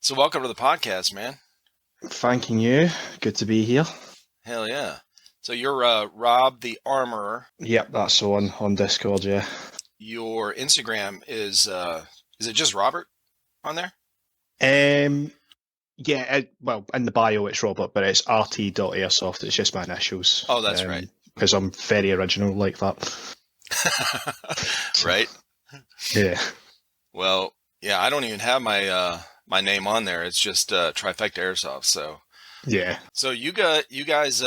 So welcome to the podcast, man. Thanking you. Good to be here. Hell yeah. So you're Rob the Armorer. Yep, that's on Discord, yeah. Your Instagram is it just Robert on there? Yeah, well, in the bio it's Robert, but it's rt.airsoft. It's just my initials. Oh, that's right. Because I'm very original like that. Right? Yeah. Well, yeah, I don't even have my my name on there. It's just TriFecta Airsoft. So Yeah. So you guys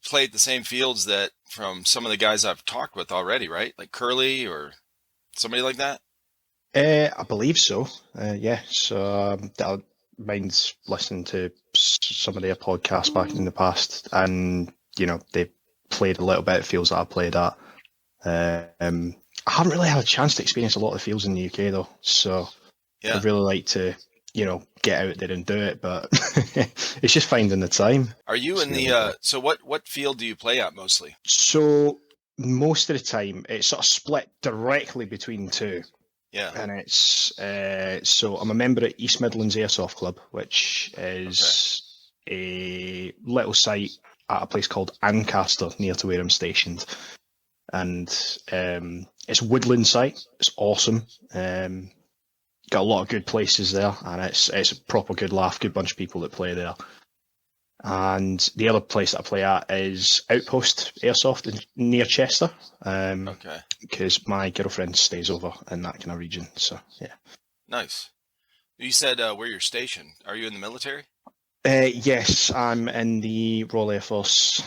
played the same fields that from some of the guys I've talked with already, right? Like Curly or somebody like that? I believe so. Yeah. So I mind listening to some of their podcasts back in the past, and they played a little bit of fields that I played at. I haven't really had a chance to experience a lot of the fields in the UK though, so Yeah. I'd really like to, get out there and do it, but it's just finding the time. Are you in the so what field do you play at mostly? So most of the time it's sort of split directly between two. Yeah. And it's so I'm a member at East Midlands Airsoft Club, which is a little site at a place called Ancaster near to where I'm stationed. And it's a woodland site. It's awesome. Got a lot of good places there, and it's a proper good laugh, good bunch of people that play there. And the other place that I play at is Outpost Airsoft near Chester. Because my girlfriend stays over in that kind of region. So yeah. Nice. You said where you're stationed. Are you in the military? Yes, I'm in the Royal Air Force.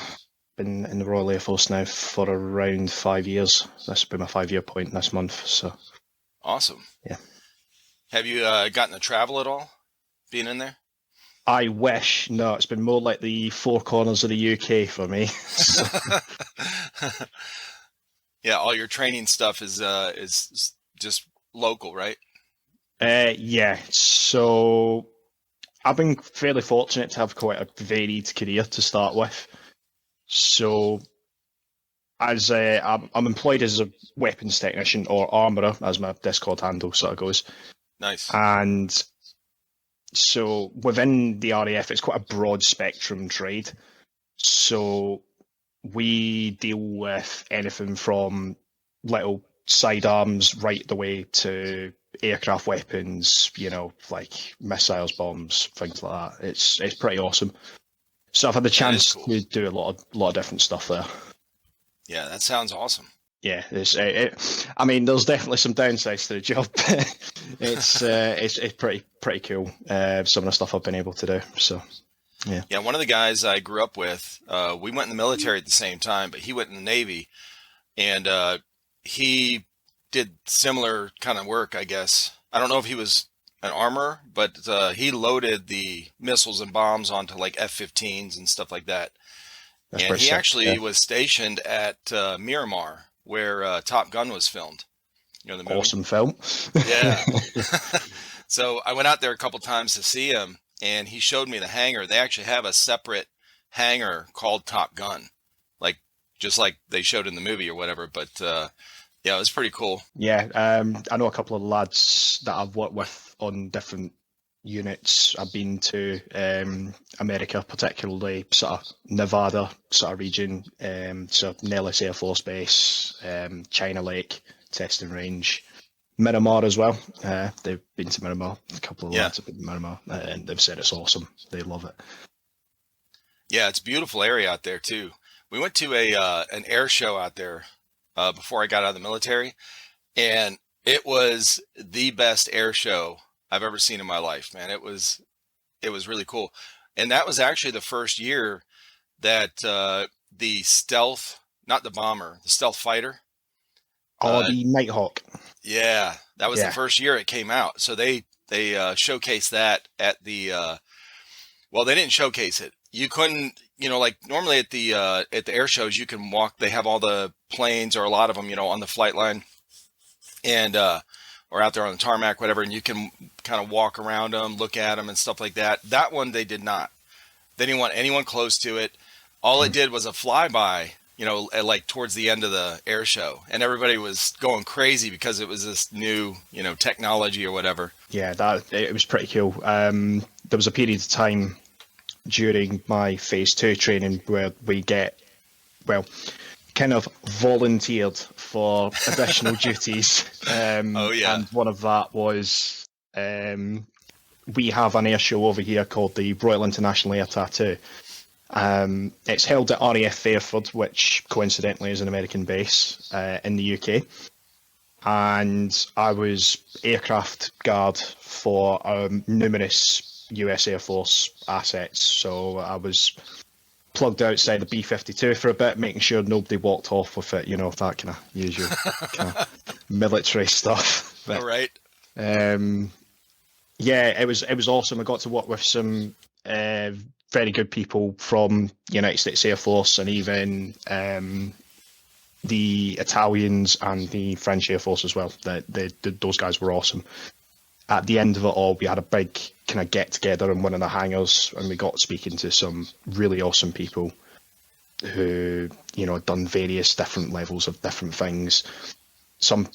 Been in the Royal Air Force now for around 5 years. This will be my 5-year point this month. So awesome. Yeah. Have you gotten to travel at all, being in there? I wish. No, it's been more like the four corners of the UK for me. Yeah, all your training stuff is just local, right? Yeah. So I've been fairly fortunate to have quite a varied career to start with. So as I'm employed as a weapons technician or armourer, as my Discord handle sort of goes. Nice. And so within the RAF, it's quite a broad spectrum trade. So we deal with anything from little sidearms right the way to aircraft weapons, like missiles, bombs, things like that. It's pretty awesome. So I've had the chance to do a lot of different stuff there. Yeah, that sounds awesome. Yeah, there's definitely some downsides to the job. It's pretty cool. Some of the stuff I've been able to do. So, yeah. Yeah, one of the guys I grew up with, we went in the military at the same time, but he went in the Navy, and he did similar kind of work, I guess. I don't know if he was an armorer, but he loaded the missiles and bombs onto like F-15s and stuff like that. That's and he actually was stationed at Miramar, where Top Gun was filmed. The movie. Awesome film. Yeah. So I went out there a couple times to see him, and he showed me the hangar. They actually have a separate hangar called Top Gun, just like they showed in the movie or whatever. But yeah, it was pretty cool. Yeah, I know a couple of lads that I've worked with on different units. I've been to America, particularly sort of Nevada sort of region, so Nellis Air Force Base, China Lake testing range, Miramar as well. They've been to Miramar. A couple of lads have been to Miramar, and they've said it's awesome. They love it. Yeah, it's a beautiful area out there too. We went to an air show out there before I got out of the military, and it was the best air show I've ever seen in my life, man. It was really cool. And that was actually the first year that the stealth, not the bomber, the stealth fighter. The Nighthawk. Yeah, that was the first year it came out. So they showcased that at the, well, they didn't showcase it. You couldn't, like normally at the air shows, you can walk, they have all the planes or a lot of them, on the flight line and, or out there on the tarmac, whatever, and you can kind of walk around them, look at them and stuff like that. That one, they did not. They didn't want anyone close to it. All it did was a flyby, like towards the end of the air show, and everybody was going crazy because it was this new, technology or whatever. Yeah, it was pretty cool. There was a period of time during my phase 2 training where we kind of volunteered for additional duties. Oh yeah. And one of that was we have an air show over here called the Royal International Air Tattoo. It's held at RAF Fairford, which coincidentally is an American base in the UK. And I was aircraft guard for numerous US Air Force assets. So I was plugged outside the B-52 for a bit, making sure nobody walked off with it, that kind of usual kind of military stuff. But, all right. yeah, it was awesome. I got to work with some very good people from United States Air Force, and even the Italians and the French Air Force as well. Those guys were awesome. At the end of it all, we had a big kind of get together in one of the hangars, and we got speaking to some really awesome people who, had done various different levels of different things. Some,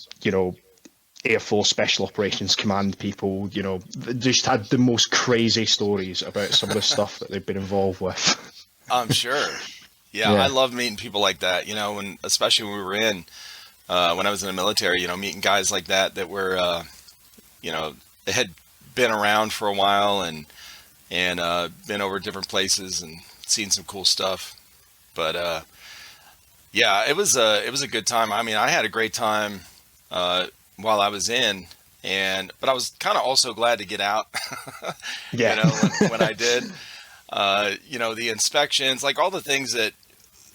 Air Force Special Operations Command people, just had the most crazy stories about some of the stuff that they've been involved with. I'm sure. Yeah, I love meeting people like that, especially when we were when I was in the military, meeting guys like that were, they had been around for a while and been over different places and seen some cool stuff. But yeah, it was a good time. I mean, I had a great time while I was in, but I was kind of also glad to get out. Yeah. When I did, the inspections, like all the things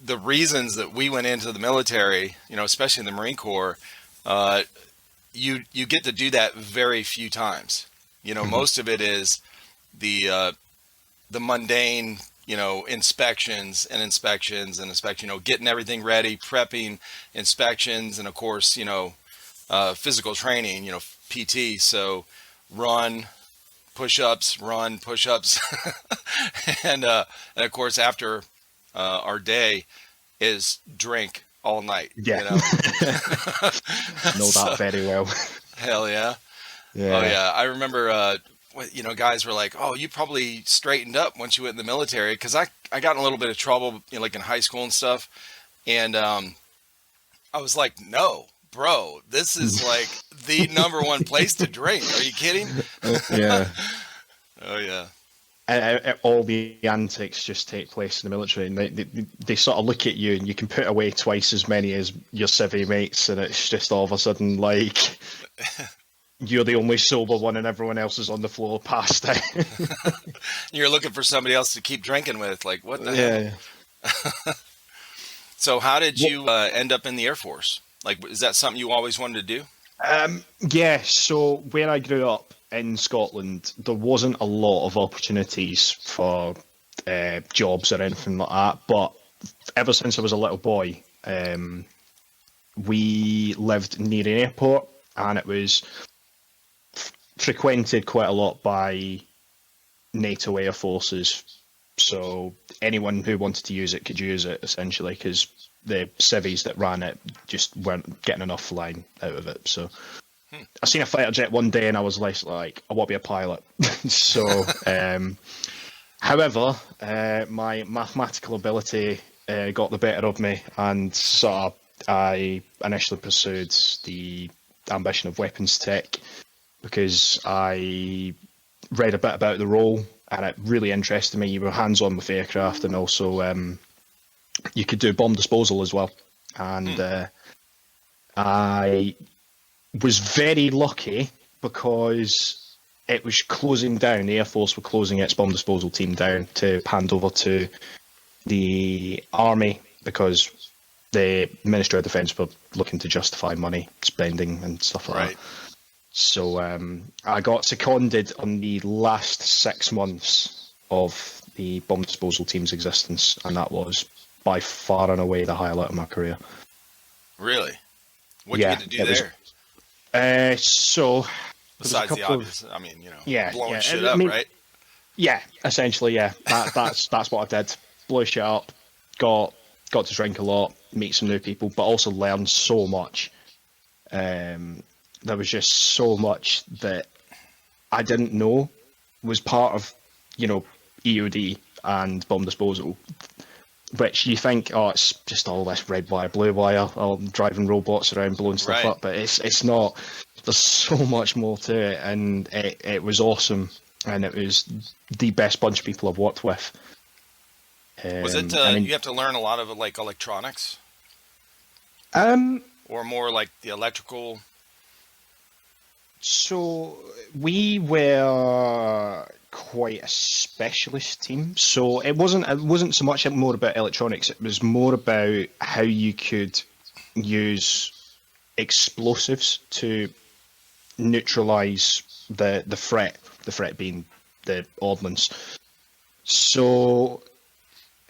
the reasons that we went into the military, especially in the Marine Corps, you get to do that very few times. Most of it is the mundane, inspections, getting everything ready, prepping, inspections, and of course, physical training, PT. So run, push-ups, and of course after our day is drink all night. Yeah. Know that very well. Hell yeah. Yeah. Oh yeah. I remember, guys were like, "Oh, you probably straightened up once you went in the military." Cause I got in a little bit of trouble, like in high school and stuff. And, I was like, "No, bro, this is like the number one place to drink. Are you kidding?" Yeah. Oh yeah. All the antics just take place in the military, and they sort of look at you, and you can put away twice as many as your civvy mates, and it's just all of a sudden like you're the only sober one, and everyone else is on the floor passed out. You're looking for somebody else to keep drinking with. Like, what the hell? So, how did you end up in the Air Force? Like, is that something you always wanted to do? Yeah. So where I grew up in Scotland, there wasn't a lot of opportunities for jobs or anything like that. But ever since I was a little boy, we lived near an airport, and it was frequented quite a lot by NATO air forces. So anyone who wanted to use it could use it, essentially, because the civvies that ran it just weren't getting enough flying out of it. So I seen a fighter jet one day, and I was like, I want to be a pilot. So, however, my mathematical ability got the better of me, and so I initially pursued the ambition of weapons tech because I read a bit about the role, and it really interested me. You were hands-on with aircraft, and also you could do bomb disposal as well. And I was very lucky because it was closing down. The Air Force were closing its bomb disposal team down to hand over to the Army because the Ministry of Defence were looking to justify money spending and stuff like that. So I got seconded on the last 6 months of the bomb disposal team's existence, and that was by far and away the highlight of my career. Really? What did you get to do there? So besides the obvious, blowing shit up, right? Yeah, essentially, yeah. That's what I did. Blow shit up. Got to drink a lot. meet some new people, but also learn so much. There was just so much that I didn't know was part of, EOD and bomb disposal, which you think, oh, it's just all this red wire, blue wire, all driving robots around blowing stuff up, but it's not. There's so much more to it, and it was awesome, and it was the best bunch of people I've worked with. Was it, you have to learn a lot of like electronics? Or more like the electrical? So we were quite a specialist team. So it wasn't so much more about electronics. It was more about how you could use explosives to neutralize the threat. The threat being the ordnance. So,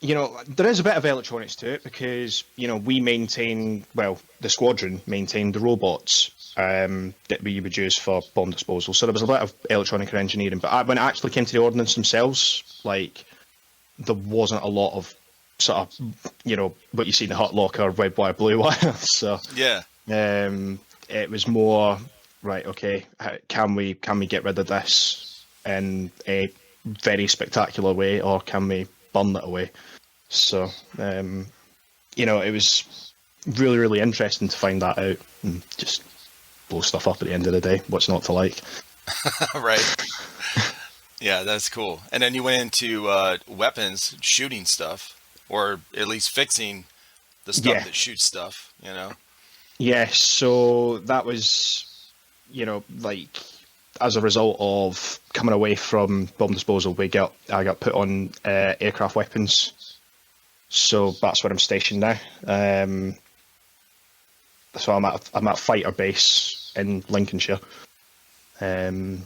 there is a bit of electronics to it because, we maintain, the squadron maintained the robots that we would use for bomb disposal. So there was a bit of electronic engineering. But when it actually came to the ordnance themselves, there wasn't a lot of sort of, what you see in the hot locker, red wire, blue wire. So yeah, it was more, right, okay, can we get rid of this in a very spectacular way, or can we burn it away? So, it was really, really interesting to find that out and just blow stuff up at the end of the day. What's not to like? Right. Yeah, that's cool. And then you went into weapons, shooting stuff, or at least fixing the stuff that shoots stuff, Yeah, so that was, as a result of coming away from bomb disposal, I got put on aircraft weapons. So that's where I'm stationed now. So I'm at fighter base in Lincolnshire, and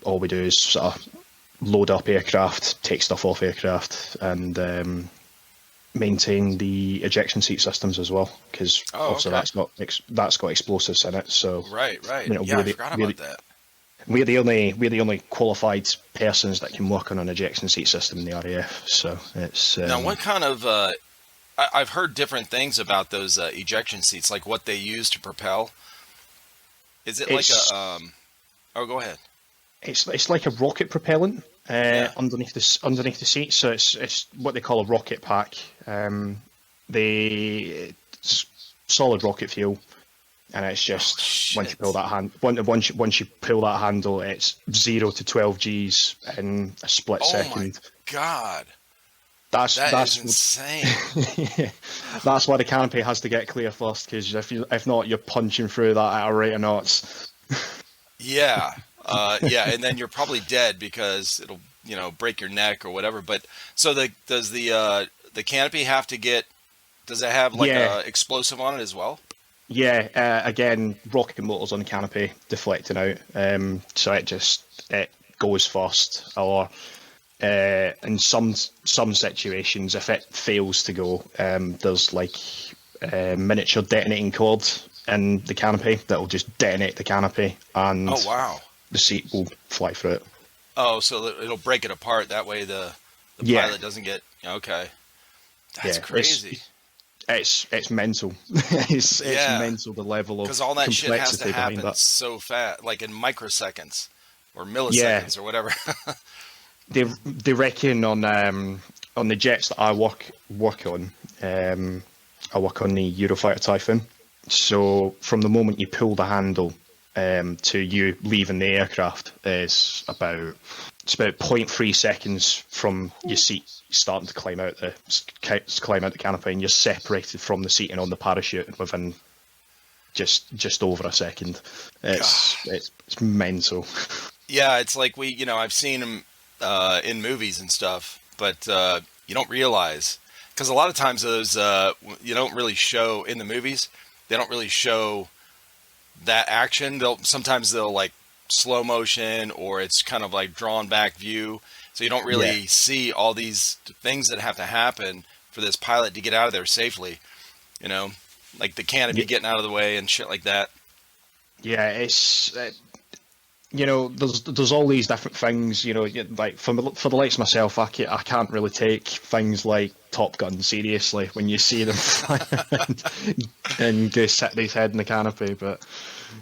all we do is sort of load up aircraft, take stuff off aircraft, and maintain the ejection seat systems as well, because also that's got explosives in it. So right. Yeah, I forgot about that. We're the only qualified persons that can work on an ejection seat system in the RAF. So it's now what kind of I've heard different things about those ejection seats, like what they use to propel. Is it like a oh, go ahead. It's like a rocket propellant underneath the seat. So it's what they call a rocket pack. It's solid rocket fuel. And it's just once you pull that handle, it's 0 to 12 Gs in a split second. Oh my god, that's is insane. Yeah, that's why the canopy has to get clear first, because if not, you're punching through that at a rate of knots. Yeah, and then you're probably dead because it'll break your neck or whatever. But so does the canopy have to get? Does it have like a explosive on it as well? Yeah, again, rocket motors on the canopy deflecting out, so it goes first. Or in some situations, if it fails to go, there's like a miniature detonating cord in the canopy that will just detonate the canopy, and the seat will fly through it. Oh, so it'll break it apart. That way the pilot doesn't get okay. That's crazy. It's mental. it's mental, the level of because all that shit has to happen so fast, like in microseconds or milliseconds or whatever. They reckon on the jets that I work on, I work on the Eurofighter Typhoon. So from the moment you pull the handle to you leaving the aircraft is about 0.3 seconds from your seat starting to climb out the canopy, and you're separated from the seat and on the parachute within just over a second. It's mental. Yeah, it's like I've seen them in movies and stuff, but you don't realize, because a lot of times those you don't really show in the movies. They don't really show that action. Sometimes they'll like slow motion, or it's kind of like drawn back view, so you don't really see all these things that have to happen for this pilot to get out of there safely, like the canopy getting out of the way and shit like that. Yeah, there's all these different things. Like for the likes of myself, I can't really take things like Top Gun seriously when you see them fly and go sit his head in the canopy. But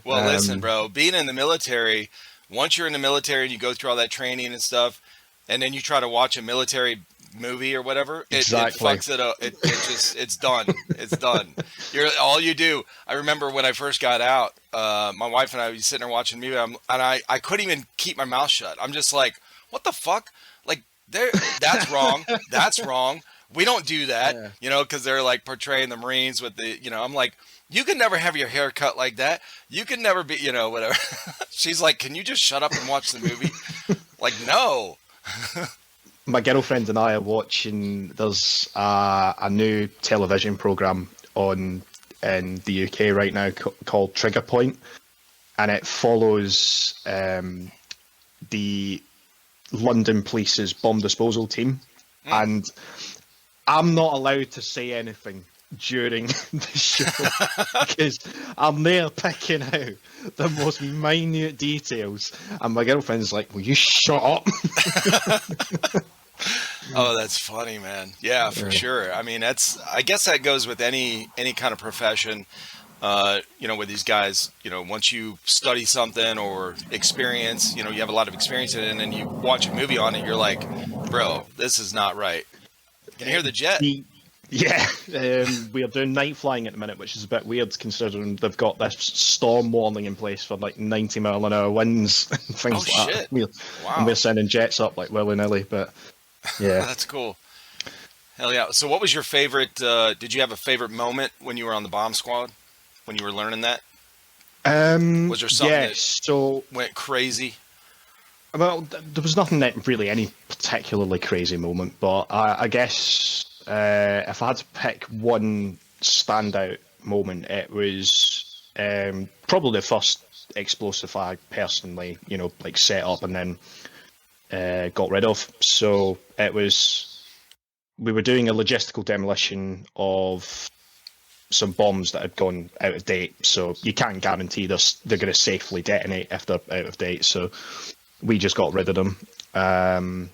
listen, bro, being in the military, once you're in the military and you go through all that training and stuff, and then you try to watch a military movie or whatever, it fucks it up. It's done. It's done. All you do. I remember when I first got out, my wife and I were sitting there watching a movie, and I couldn't even keep my mouth shut. I'm just like, what the fuck? Like, that's wrong. That's wrong. We don't do that, because they're like portraying the Marines with the, I'm like, you can never have your hair cut like that. You can never be, whatever. She's like, can you just shut up and watch the movie? Like, no. My girlfriend and I are watching, there's a new television programme on in the UK right now called Trigger Point, and it follows the London Police's bomb disposal team. And I'm not allowed to say anything during the show because I'm there picking out the most minute details, and my girlfriend's like, will you shut up? Oh, that's funny, man. Yeah, for sure. I mean, I guess that goes with any kind of profession, with these guys, once you study something or experience, you have a lot of experience in it, and then you watch a movie on it, you're like, bro, this is not right. You can hear the jet. Yeah, we are doing night flying at the minute, which is a bit weird considering they've got this storm warning in place for like 90-mile-an-hour winds and things like that. Wow. And we're sending jets up like willy-nilly, but yeah. That's cool. Hell yeah. So what was your favorite, did you have a favorite moment when you were on the bomb squad, when you were learning that? Was there something that went crazy? Well, there was nothing that really any particularly crazy moment, but I guess if I had to pick one standout moment, it was probably the first explosive I personally, set up and then got rid of. So we were doing a logistical demolition of some bombs that had gone out of date. So you can't guarantee they're going to safely detonate if they're out of date. So we just got rid of them. And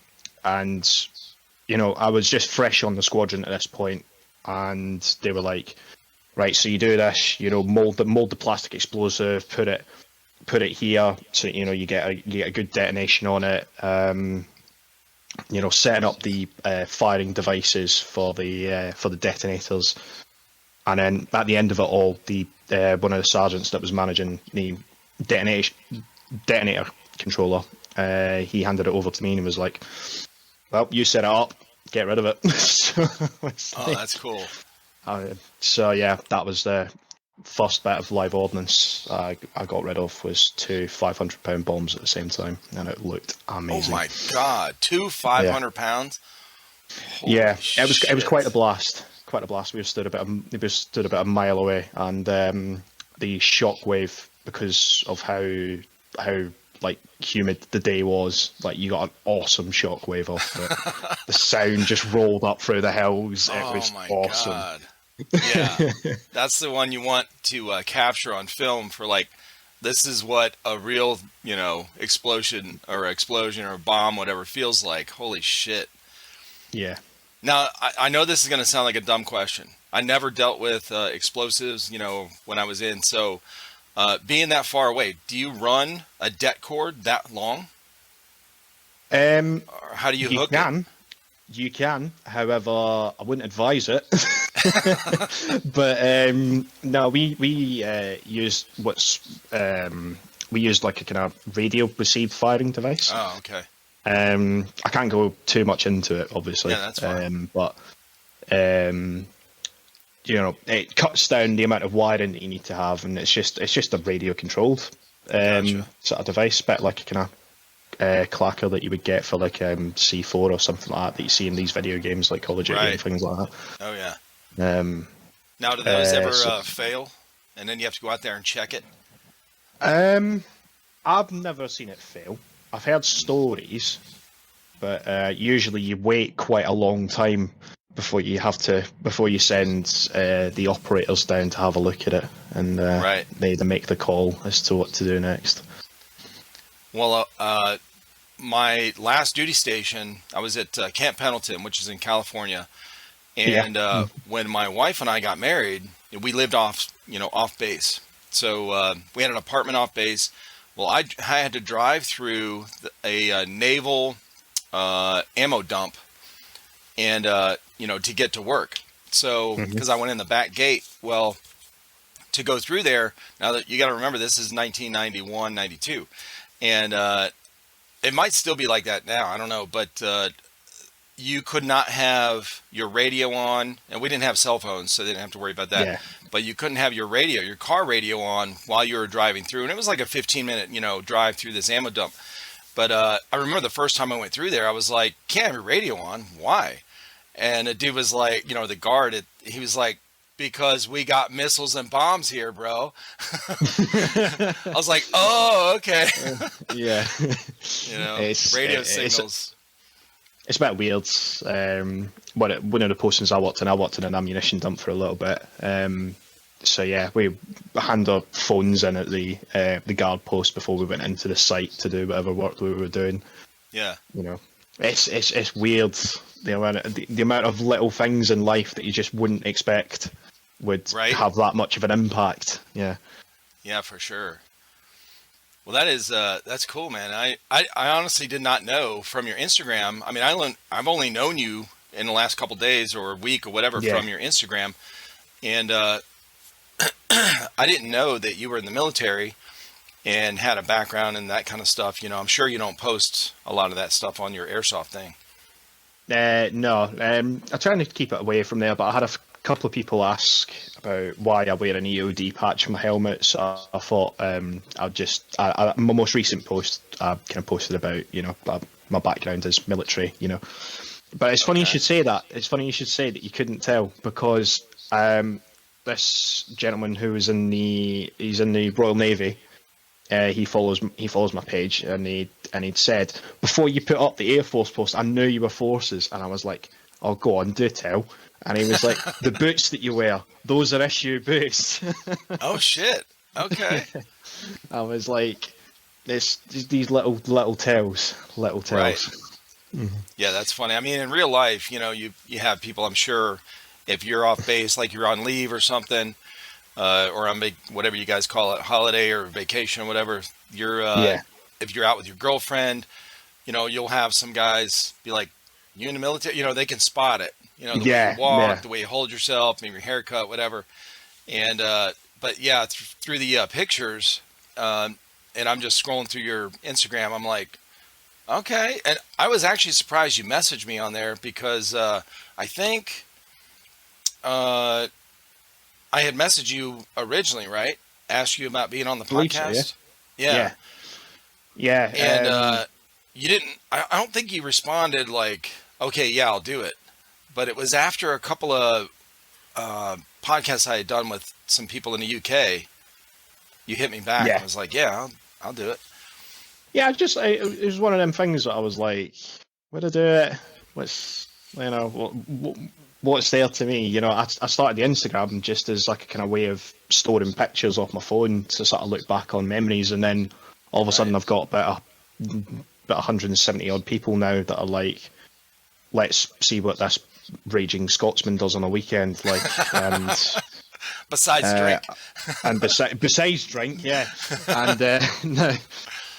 I was just fresh on the squadron at this point, and they were like, right, so you do this, mold the plastic explosive, put it here, so you get a good detonation on it. Setting up the firing devices for the detonators, and then at the end of it all, the one of the sergeants that was managing the detonator controller, he handed it over to me and he was like, well, you set it up, get rid of it. That's cool. So yeah, that was the first bit of live ordnance I got rid of, was 2 500-pound bombs at the same time, and it looked amazing. Oh my god, 2 500 pounds? Holy it was quite a blast. We stood about a mile away, and the shockwave, because of how like humid the day was, like you got an awesome shockwave off it. The sound just rolled up through the hills. It was awesome. God. Yeah, that's the one you want to capture on film for, like, this is what a real, explosion or bomb, whatever, feels like. Holy shit. Yeah. Now, I know this is going to sound like a dumb question. I never dealt with explosives, when I was in. So being that far away, do you run a det cord that long? Or how do you hook it? You can, however, I wouldn't advise it. But no, we used we used like a kind of radio received firing device. Oh, okay. I can't go too much into it, obviously. Yeah, that's fine. But it cuts down the amount of wiring that you need to have, and it's just a radio controlled Gotcha. sort of device, bit like a kind of clacker that you would get for like C4 or something like that you see in these video games like Call of Duty and things like that. Oh yeah. Now, do those ever fail, and then you have to go out there and check it? I've never seen it fail. I've heard stories, but usually you wait quite a long time before you send the operators down to have a look at it, and they make the call as to what to do next. Well, my last duty station, I was at Camp Pendleton, which is in California. Yeah. And when my wife and I got married, we lived off base. So we had an apartment off base. Well, I had to drive through a naval ammo dump, and to get to work. So because I went in the back gate, well, to go through there. Now that you got to remember, this is 1991, 92, and it might still be like that now. I don't know, but you could not have your radio on, and we didn't have cell phones, so they didn't have to worry about that. Yeah. But you couldn't have your car radio on while you were driving through, and it was like a 15-minute, drive through this ammo dump. But I remember the first time I went through there, I was like, "Can't have your radio on? Why?" And the dude was like, the guard, he was like, "Because we got missiles and bombs here, bro." I was like, "Oh, okay." Yeah. Radio signals. It's a bit weird. One of the postings I worked in an ammunition dump for a little bit. So yeah, we hand our phones in at the guard post before we went into the site to do whatever work we were doing. Yeah. It's weird the amount of little things in life that you just wouldn't expect would have that much of an impact. Yeah. Yeah, for sure. Well, that's cool, man. I honestly did not know from your Instagram. I mean, I've only known you in the last couple days or a week or whatever from your Instagram, and I didn't know that you were in the military and had a background in that kind of stuff. I'm sure you don't post a lot of that stuff on your airsoft thing. No, I try to keep it away from there, but I had a couple of people ask about why I wear an Eod patch on my helmet, so I thought my most recent post I kind of posted about my background is military, But it's funny you should say that. It's funny you should say that you couldn't tell, because this gentleman who is in the Royal Navy, he follows my page, and he'd said, "Before you put up the Air Force post, I knew you were forces," and I was like, "Oh, go on, do tell." And he was like, "The boots that you wear, those are issue boots." Oh shit! Okay. I was like, "It's these little tells, little tells." Right. Mm-hmm. Yeah, that's funny. I mean, in real life, you have people. I'm sure if you're off base, like you're on leave or something, or on whatever you guys call it, holiday or vacation, whatever. If you're out with your girlfriend, you'll have some guys be like, "You in the military?" They can spot it. The way you walk, the way you hold yourself, maybe your haircut, whatever. And but yeah, through the pictures, and I'm just scrolling through your Instagram, I'm like, okay. And I was actually surprised you messaged me on there, because I think I had messaged you originally, right? Asked you about being on the podcast. So, yeah. And you didn't. I don't think you responded like, "Okay, yeah, I'll do it." But it was after a couple of podcasts I had done with some people in the UK. You hit me back. I was like, "Yeah, I'll do it." Yeah, it was one of them things that I was like, "Would I do it? What's there to me?" I started the Instagram just as like a kind of way of storing pictures off my phone to sort of look back on memories, and then all of a sudden I've got about 170 odd people now that are like, "Let's see what this raging Scotsman does on a weekend," and besides drink, and besides drink, yeah, and no,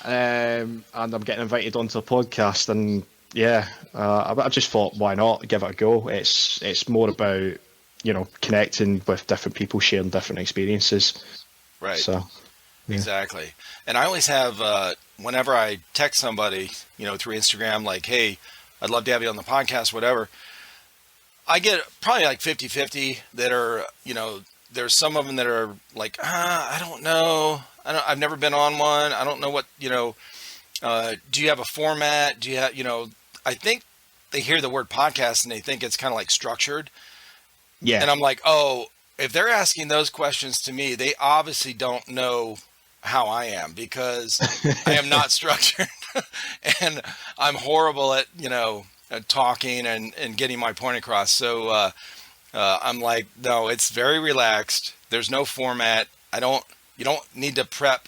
and I'm getting invited onto a podcast, and I just thought, why not give it a go? It's more about connecting with different people, sharing different experiences, right? So exactly. And I always have whenever I text somebody, through Instagram, like, "Hey, I'd love to have you on the podcast," whatever. I get probably like 50-50 that are, there's some of them that are like, I don't know. I've never been on one. I don't know what, do you have a format? Do you have, I think they hear the word podcast and they think it's kind of like structured. Yeah. And I'm like, oh, if they're asking those questions to me, they obviously don't know how I am, because I am not structured and I'm horrible at, talking and getting my point across. So I'm like, no, it's very relaxed. There's no format. You don't need to prep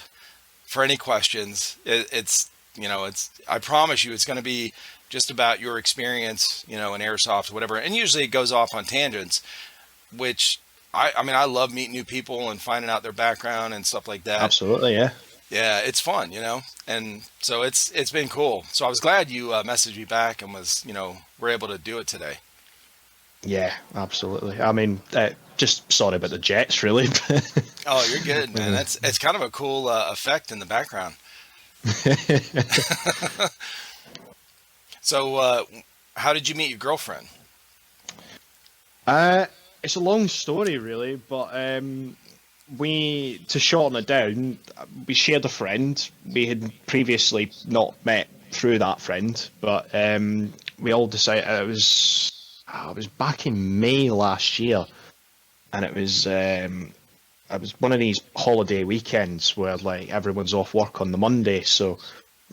for any questions. It's I promise you, it's going to be just about your experience, in airsoft, whatever. And usually it goes off on tangents, which I mean, I love meeting new people and finding out their background and stuff like that. Absolutely, yeah. Yeah, it's fun, and so it's been cool. So I was glad you messaged me back and we're able to do it today. Yeah, absolutely. I mean, just sorry about the jets, really. Oh, you're good, man. It's kind of a cool effect in the background. So, how did you meet your girlfriend? It's a long story, really, but to shorten it down, we shared a friend. We had previously not met through that friend, but we all decided it was back in May last year, and it was one of these holiday weekends where like everyone's off work on the Monday, so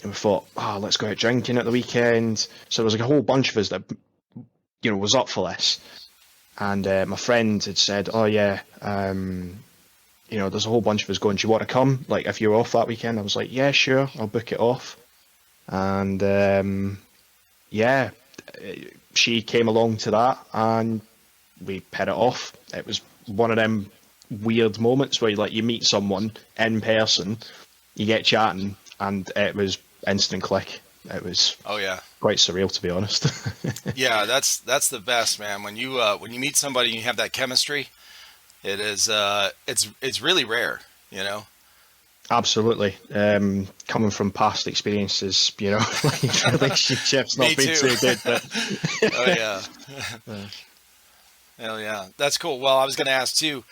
we thought, let's go out drinking at the weekend. So there was like a whole bunch of us that was up for this, and my friend had said, "Oh yeah, there's a whole bunch of us going. Do you want to come? Like if you're off that weekend?" I was like, "Yeah, sure, I'll book it off." And yeah, she came along to that, and we hit it off. It was one of them weird moments where you meet someone in person, you get chatting, and it was instant click. It was quite surreal, to be honest. Yeah, that's the best, man. When you meet somebody and you have that chemistry, it is it's really rare, Absolutely. Coming from past experiences, like relationships not been too good, but oh yeah. Hell yeah, that's cool. Well, I was going to ask too.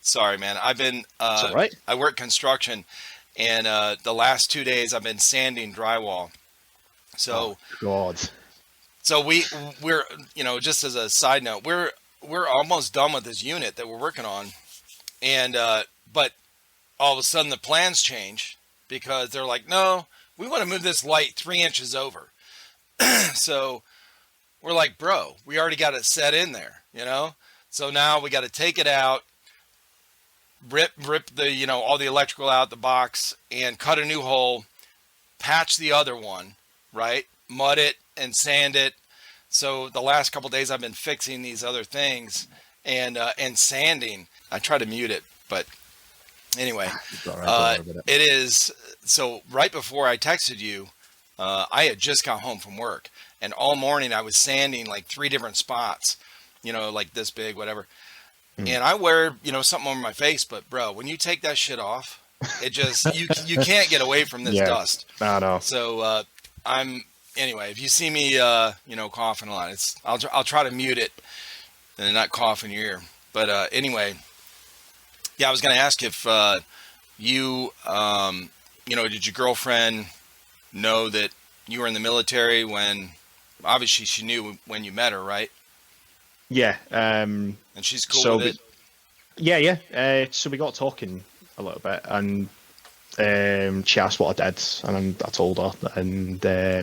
Sorry, man. I've been it's all right. I work construction, and the last 2 days I've been sanding drywall. So God. So we're just as a side note, we're almost done with this unit that we're working on, and but all of a sudden the plans change because they're like, no, we want to move this light 3 inches over. So we're like, bro, we already got it set in there, So now we got to take it out, rip the all the electrical out the box, and cut a new hole, patch the other one, right? Mud it and sand it. So the last couple of days I've been fixing these other things and sanding. I try to mute it, but anyway, it is. So right before I texted you, I had just got home from work, and all morning I was sanding like 3 different spots, like this big, whatever. And I wear, something over my face, but bro, when you take that shit off, it just, you can't get away from this dust. I know. So, anyway, if you see me, coughing a lot, I'll try to mute it and not cough in your ear. But, anyway, yeah, I was going to ask if, did your girlfriend know that you were in the military when, obviously she knew when you met her, right? Yeah. And she's cool with it? Yeah. So we got talking a little bit, and she asked what I did, and I told her, and I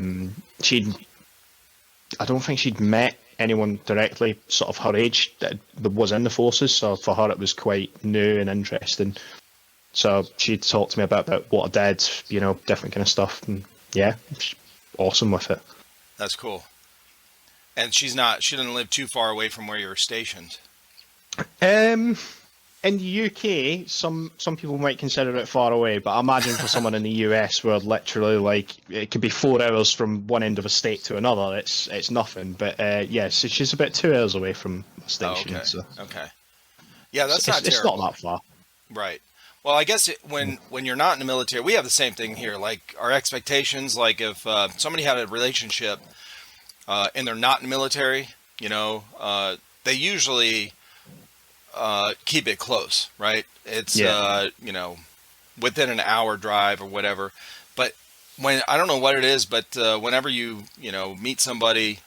don't think she'd met anyone directly sort of her age that was in the forces, so for her it was quite new and interesting. So she talked to me about what I did, different kind of stuff, and yeah, she's awesome with it. That's cool. And she doesn't live too far away from where you're stationed. In the UK, some people might consider it far away, but I imagine for someone in the US, where literally it could be 4 hours from one end of a state to another, it's nothing. But so she's about 2 hours away from the station. Oh, okay. So. Okay. Yeah, that's not terrible. It's not that far. Right. Well, I guess when you're not in the military, we have the same thing here. Like our expectations, like if somebody had a relationship and they're not in the military, they usually keep it close, right? It's within an hour drive or whatever. But when I don't know what it is, but whenever you meet somebody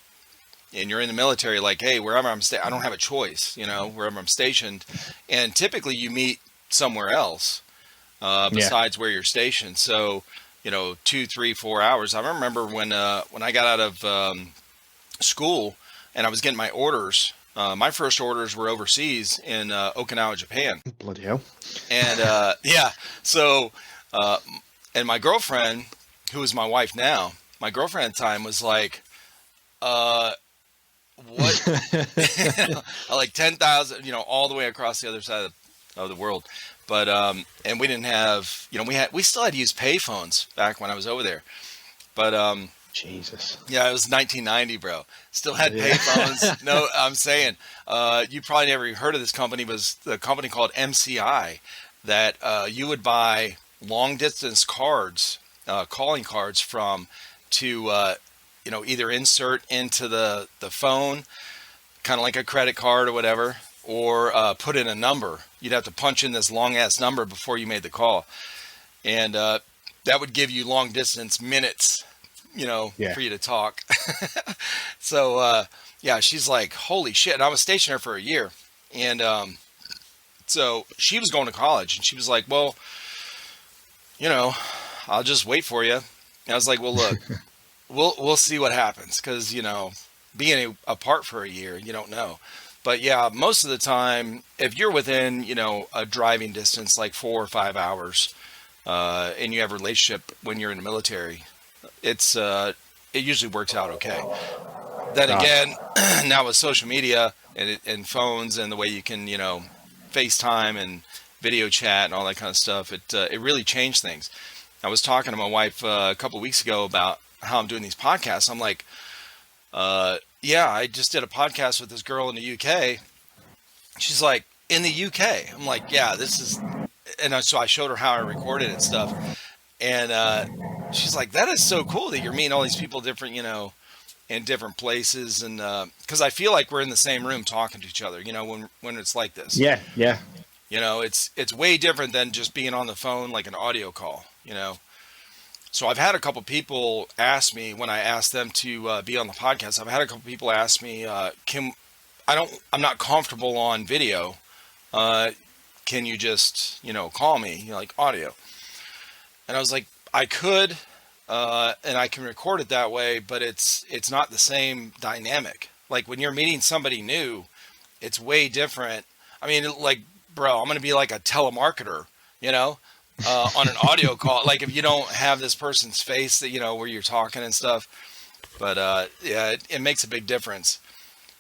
and you're in the military, like, hey, wherever I'm I don't have a choice, wherever I'm stationed, and typically you meet somewhere else besides where you're stationed. So 2, 3, 4 hours. I remember when I got out of school and I was getting my orders. My first orders were overseas in Okinawa, Japan. Bloody hell. And so and my girlfriend, who is my wife now, my girlfriend at the time was like, what? Like 10,000, all the way across the other side of the world. But, and we didn't have, we still had to use pay phones back when I was over there. But, Jesus. yeah, it was 1990, bro. Still had pay phones. No, I'm saying, you probably never heard of this company. It was the company called MCI that, you would buy long distance cards, calling cards from to, either insert into the phone, kind of like a credit card or whatever, or put in a number. You'd have to punch in this long ass number before you made the call. And that would give you long distance minutes, for you to talk. So, yeah, she's like, holy shit. And I was stationed there for a year. And so she was going to college and she was like, well, I'll just wait for you. And I was like, well, look, we'll see what happens. Cause being apart for a year, you don't know. But yeah, most of the time, if you're within, a driving distance, like 4 or 5 hours, and you have a relationship when you're in the military, it usually works out okay. Then again, now with social media and phones and the way you can, FaceTime and video chat and all that kind of stuff, it really changed things. I was talking to my wife a couple of weeks ago about how I'm doing these podcasts. I'm like, yeah, I just did a podcast with this girl in the UK. She's like, in the UK? I'm like, yeah, and so I showed her how I recorded and stuff. And she's like, that is so cool that you're meeting all these people different, in different places. And because I feel like we're in the same room talking to each other, when it's like this. Yeah, yeah. It's way different than just being on the phone like an audio call, So I've had a couple people ask me when I asked them to be on the podcast. I've had a couple people ask me, I'm not comfortable on video. Can you just, call me, like audio? And I was like, I could, and I can record it that way, but it's not the same dynamic. Like when you're meeting somebody new, it's way different. I mean, like, bro, I'm going to be like a telemarketer, on an audio call, like if you don't have this person's face that, where you're talking and stuff. But, yeah, it makes a big difference.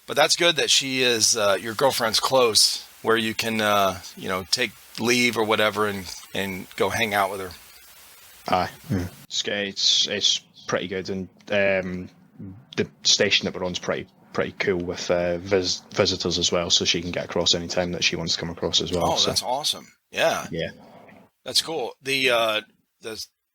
But that's good that she is, your girlfriend's close where you can, take leave or whatever and go hang out with her. It's pretty good. And, the station that we're on is pretty cool with, visitors as well. So she can get across any time that she wants to come across as well. Oh, that's awesome. Yeah. Yeah. That's cool. The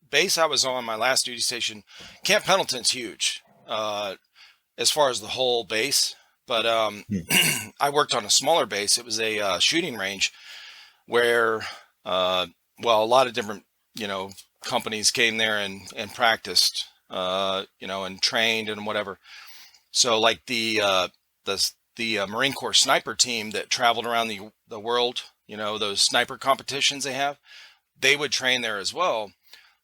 base I was on, my last duty station, Camp Pendleton's huge, as far as the whole base. But I worked on a smaller base. It was a shooting range where, a lot of different, companies came there and practiced, and trained and whatever. So like the Marine Corps sniper team that traveled around the world, those sniper competitions they have, they would train there as well.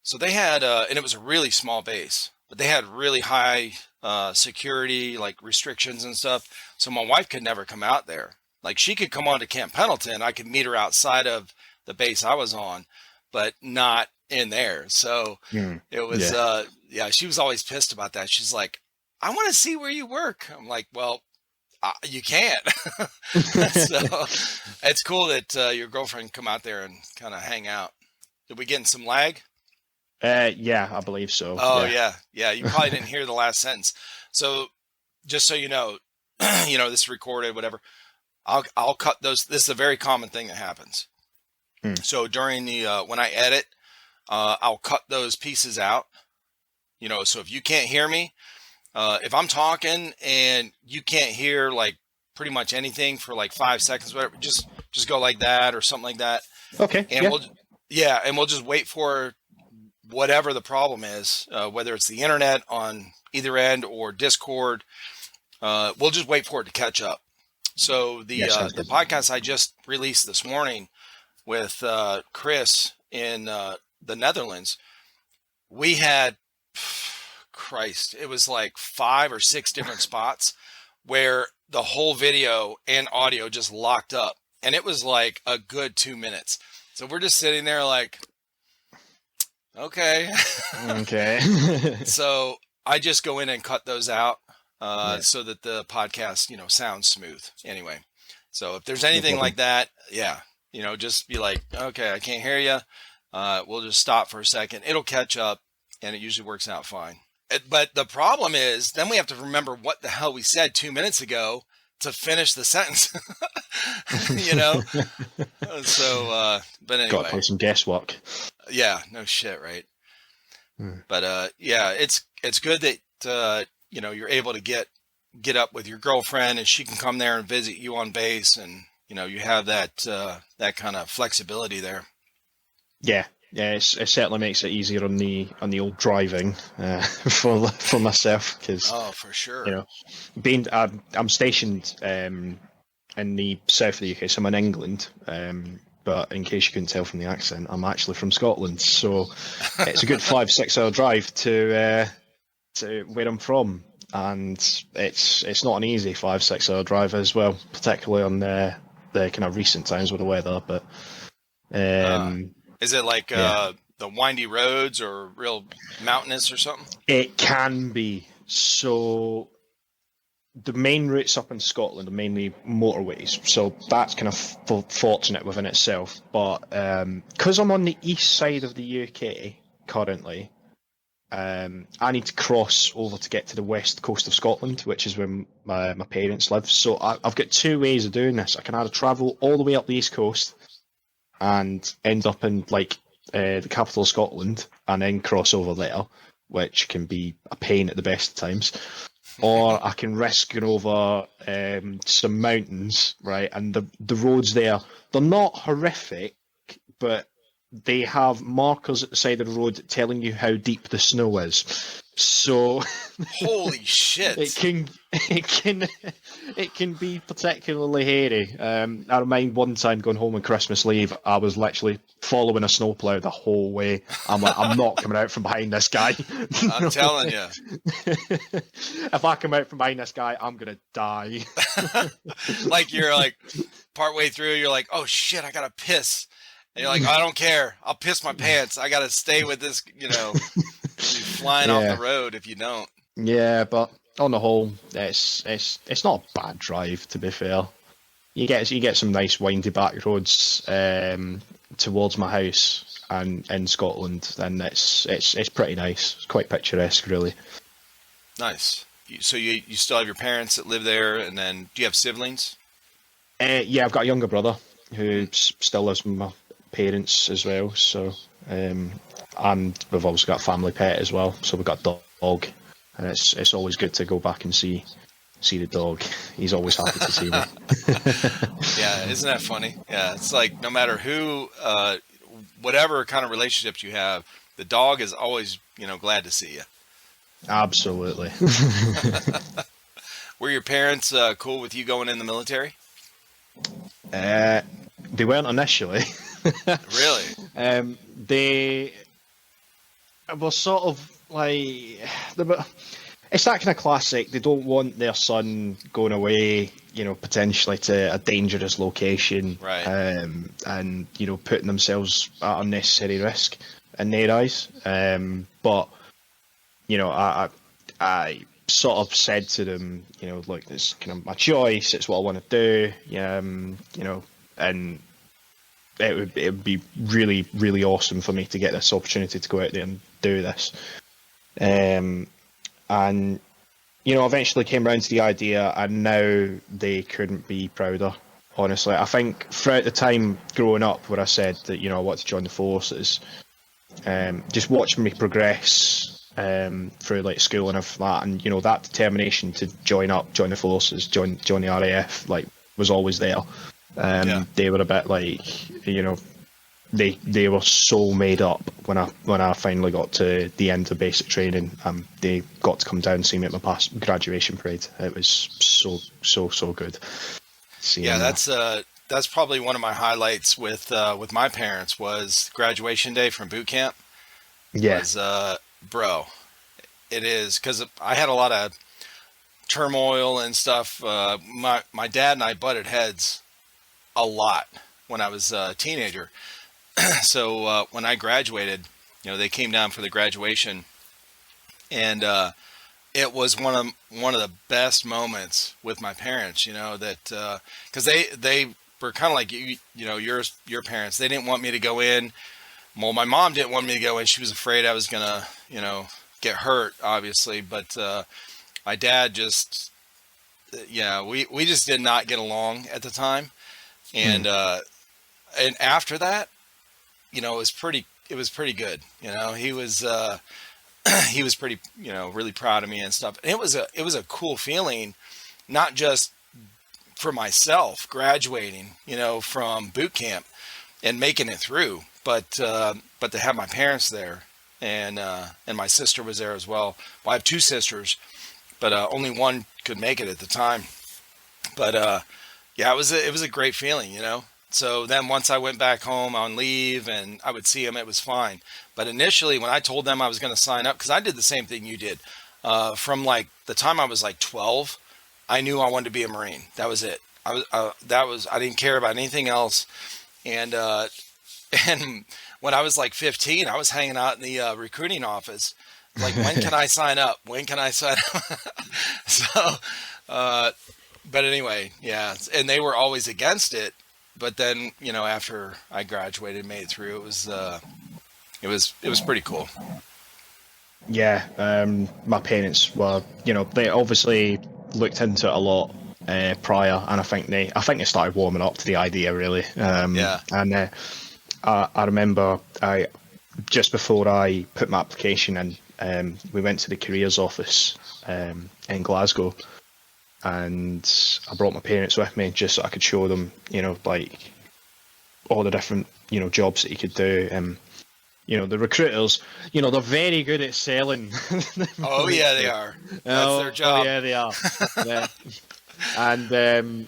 So they had, and it was a really small base, but they had really high security, like restrictions and stuff. So my wife could never come out there. Like she could come on to Camp Pendleton. I could meet her outside of the base I was on, but not in there. So it was, she was always pissed about that. She's like, I want to see where you work. I'm like, well, you can't. So it's cool that your girlfriend come out there and kind of hang out. Did we get in some lag? Yeah, I believe so. Oh yeah. You probably didn't hear the last sentence. So just so you know, this is recorded, whatever. I'll cut those. This is a very common thing that happens. So during the when I edit, I'll cut those pieces out. So if you can't hear me, if I'm talking and you can't hear like pretty much anything for like 5 seconds, whatever, just go like that or something like that. Okay. And we'll just wait for whatever the problem is, whether it's the internet on either end or Discord. We'll just wait for it to catch up. So the podcast I just released this morning with Chris in the Netherlands, we had, it was like 5 or 6 different spots where the whole video and audio just locked up. And it was like a good 2 minutes. So we're just sitting there like, Okay. Okay. So I just go in and cut those out Yeah, so that the podcast, sounds smooth. Anyway, so if there's no anything problem. like that, yeah, just be like, okay, I can't hear you. We'll just stop for a second. It'll catch up, and it usually works out fine. But the problem is, then we have to remember what the hell we said 2 minutes ago to finish the sentence. you know. So, but Got to anyway, play some guesswork. yeah, no shit, right? Hmm. But yeah, it's good that you're able to get up with your girlfriend, and she can come there and visit you on base, and you have that kind of flexibility there. Yeah, yeah, it certainly makes it easier on the old driving for myself because Oh, for sure. being I'm stationed in the south of the UK, so I'm in England. But in case you couldn't tell from the accent, I'm actually from Scotland, so it's a good 5-6 hour drive to where I'm from, and it's not an easy 5-6 hour drive as well, particularly on the kind of recent times with the weather. But Uh, um, is it like yeah, the windy roads or real mountainous or something? it can be. So the main routes up in Scotland are mainly motorways, so that's kind of fortunate within itself. But because I'm on the east side of the UK currently, I need to cross over to get to the west coast of Scotland, which is where my parents live. So I've got two ways of doing this. I can either travel all the way up the east coast and end up in like the capital of Scotland and then cross over there, which can be a pain at the best of times. Or I can risk going over some mountains, right? And the roads there, they're not horrific, but they have markers at the side of the road telling you how deep the snow is. So Holy shit! it can be particularly hairy. I remind one time going home on Christmas Eve, I was literally following a snowplow the whole way. I'm like, I'm not coming out from behind this guy. I'm telling you. If I come out from behind this guy, I'm gonna die. Like you're like partway through, you're like, oh shit, I gotta piss. And you're like, I don't care. I'll piss my pants. I gotta stay with this, you're flying off the Yeah, road if you don't. yeah, but on the whole, it's not a bad drive to be fair. You get some nice windy back roads towards my house and in Scotland, and it's pretty nice. It's quite picturesque, really. Nice. So you still have your parents that live there, and then do you have siblings? Yeah, I've got a younger brother who Mm, still lives with my parents as well. So, and we've also got a family pet as well. So we've got a dog, and it's always good to go back and see the dog. He's always happy to see me. yeah, isn't that funny? Yeah, it's like no matter who, whatever kind of relationships you have, the dog is always, glad to see you. Absolutely. Were your parents cool with you going in the military? uh, they weren't initially. Really? They were sort of like it's that kind of classic. They don't want their son going away, potentially to a dangerous location, Right. and putting themselves at unnecessary risk in their eyes. But I sort of said to them, look, it's kind of my choice. It's what I want to do. And it would be really, really awesome for me to get this opportunity to go out there and do this. And eventually came around to the idea, and now they couldn't be prouder. Honestly, I think throughout the time growing up, where I said that I wanted to join the forces, just watching me progress through like school and everything like that, and that determination to join the forces, join the RAF, like was always there. Yeah. They were a bit like, they were so made up when I finally got to the end of basic training. They got to come down and see me at my past graduation parade. It was so good. Yeah, that's probably one of my highlights with my parents was graduation day from boot camp. Yeah, Was bro, it is because I had a lot of turmoil and stuff. My dad and I butted heads a lot when I was a teenager. So when I graduated, they came down for the graduation, and it was one of the best moments with my parents. That because they were kind of like your parents. They didn't want me to go in. Well, my mom didn't want me to go in. She was afraid I was gonna get hurt, obviously. But my dad just we just did not get along at the time, and after that, it was pretty good. He was he was pretty really proud of me and stuff. And it was a cool feeling, not just for myself graduating from boot camp and making it through, but to have my parents there, and my sister was there as well. I have two sisters, but only one could make it at the time. But it was a great feeling. So then once I went back home on leave and I would see them, it was fine. But initially, when I told them I was going to sign up, because I did the same thing you did, from like the time I was like 12, I knew I wanted to be a Marine. That was it. I didn't care about anything else. And when I was like 15, I was hanging out in the recruiting office. Like, when can I sign up? When can I sign up? So, but anyway, yeah. And they were always against it. But then, after I graduated and made it through, it was pretty cool. Yeah. My parents were, they obviously looked into it a lot prior, and I think they started warming up to the idea, really. Yeah. And I remember just before I put my application in, we went to the careers office in Glasgow, and I brought my parents with me just so I could show them, like all the different, jobs that you could do. The recruiters, they're very good at selling. Oh yeah, they are. That's their job. Oh yeah, they are. Yeah. And